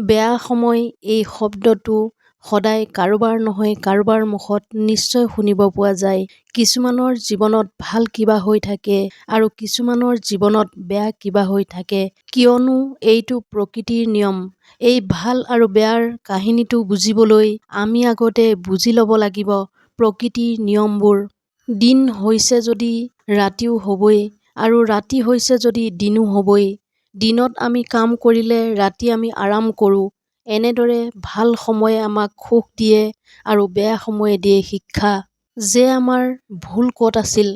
বেয়া সময় এই শব্দটো সদায় কাৰোবাৰ নহয় কাৰোবাৰ মুখত নিশ্চয় শুনিব পোৱা যায়। কিছুমানৰ জীৱনত ভাল কিবা হৈ থাকে আৰু কিছুমানৰ জীৱনত বেয়া কিবা হৈ থাকে, কিয়নো এইটো প্ৰকৃতিৰ নিয়ম। এই ভাল আৰু বেয়াৰ কাহিনীটো বুজিবলৈ আমি আগতে বুজি ল'ব লাগিব প্ৰকৃতিৰ নিয়মবোৰ। দিন হৈছে যদি ৰাতিও হ'বই আৰু ৰাতি হৈছে যদি দিনো হ'বই। দিনত আমি কাম কৰিলে ৰাতি আমি আৰাম কৰোঁ। এনেদৰে ভাল সময়ে আমাক সুখ দিয়ে আৰু বেয়া সময়ে দিয়ে শিক্ষা। যে আমাৰ ভুল ক'ত আছিল,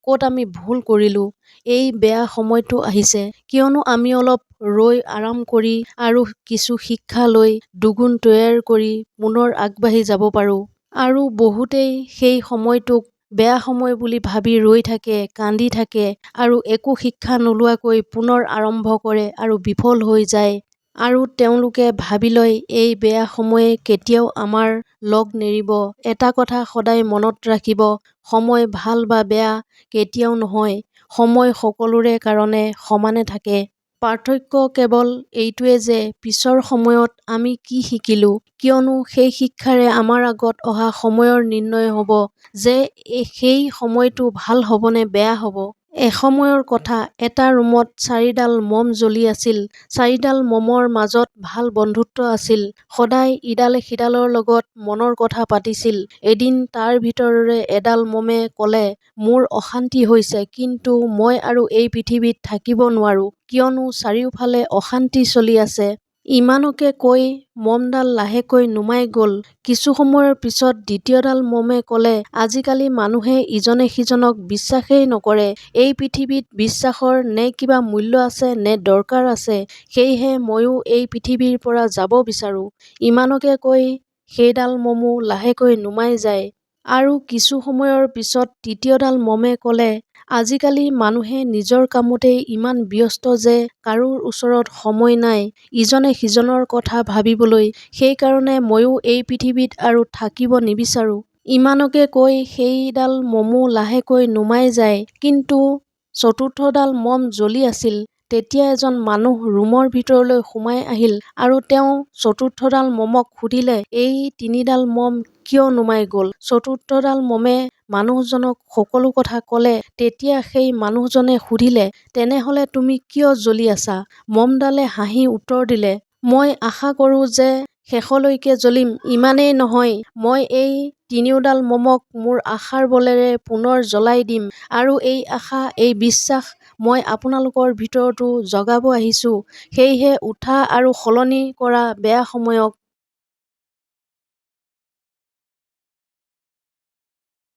ক'ত আমি ভুল কৰিলোঁ, এই বেয়া সময়টো আহিছে কিয়নো আমি অলপ ৰৈ আৰাম কৰি আৰু কিছু শিক্ষা লৈ দুগুণ তৈয়াৰ কৰি পুনৰ আগবাঢ়ি যাব পাৰোঁ। আৰু বহুতেই সেই সময়টোক বেয়া সময় বুলি ভাবি ৰৈ থাকে, কান্দি থাকে আৰু একো শিক্ষা নোলোৱাকৈ পুনৰ আৰম্ভ কৰে আৰু বিফল হৈ যায়। আৰু তেওঁলোকে ভাবি লয় এই বেয়া সময়ে কেতিয়াও আমাৰ লগ নেৰিব। এটা কথা সদায় মনত ৰাখিব, সময় ভাল বা বেয়া কেতিয়াও নহয়। সময় সকলোৰে কাৰণে সমানে থাকে। পাৰ্থক্য কেৱল এইটোৱে যে পিছৰ সময়ত আমি কি শিকিলোঁ, কিয়নো সেই শিক্ষাৰে আমাৰ আগত অহা সময়ৰ নিৰ্ণয় হ'ব যে সেই সময়টো ভাল হ'বনে বেয়া হ'ব। এসময়ৰ কথা, এটা ৰুমত 4ডাল মম জ্বলি আছিল। 4ডাল মমৰ মাজত ভাল বন্ধুত্ব আছিল। সদায় ইডালে সিডালৰ লগত মনৰ কথা পাতিছিল। এদিন তাৰ ভিতৰৰে এডাল মমে ক'লে, মোৰ অশান্তি হৈছে, কিন্তু মই আৰু এই পৃথিৱীত থাকিব নোৱাৰোঁ, কিয়নো চাৰিওফালে অশান্তি চলি আছে। ইমানকে কৈ মমডাল লাহেকৈ নুমাই গ'ল। কিছু সময়ৰ পিছত দ্বিতীয়ডাল মমে ক'লে, আজিকালি মানুহে ইজনে সিজনক বিশ্বাসেই নকৰে। এই পৃথিৱীত বিশ্বাসৰ নে কিবা মূল্য আছে নে দৰকাৰ আছে, সেয়েহে ময়ো এই পৃথিৱীৰ পৰা যাব বিচাৰোঁ। ইমানকে কৈ সেইডাল মমো লাহেকৈ নুমাই যায়। আৰু কিছু সময়ৰ পিছত তৃতীয়ডাল মমে ক'লে, আজিকালি মানুহে নিজৰ কামতেই ইমান ব্যস্ত যে কাৰোৰ ওচৰত সময় নাই ইজনে সিজনৰ কথা ভাবিবলৈ, সেইকাৰণে ময়ো এই পৃথিৱীত আৰু থাকিব নিবিচাৰোঁ। ইমানকে কৈ সেইডাল মমো লাহেকৈ নুমাই যায়। কিন্তু চতুৰ্থডাল মম জ্বলি আছিল। তেতিয়া এজন মানুহ ৰুমৰ ভিতৰলৈ সোমাই আহিল আৰু তেওঁ চতুৰ্থডাল মমক সুধিলে, এই 3ডাল মম কিয় নুমাই গ'ল? চতুৰ্থডাল মমে মানুহজনক সকলো কথা ক'লে। তেতিয়া সেই মানুহজনে সুধিলে, তেনেহ'লে তুমি কিয় জ্বলি আছা? মমডালে হাঁহি উত্তৰ দিলে, মই আশা কৰোঁ যে শেষলৈকে জ্বলিম, ইমানেই নহয়, মই এই 3ডাল মমক মোৰ আশাৰ বলেৰে পুনৰ জ্বলাই দিম। আৰু এই আশা, এই বিশ্বাস মই আপোনালোকৰ ভিতৰতো জগাব আহিছোঁ। সেয়েহে উঠা আৰু সলনি কৰা বেয়া সময়ক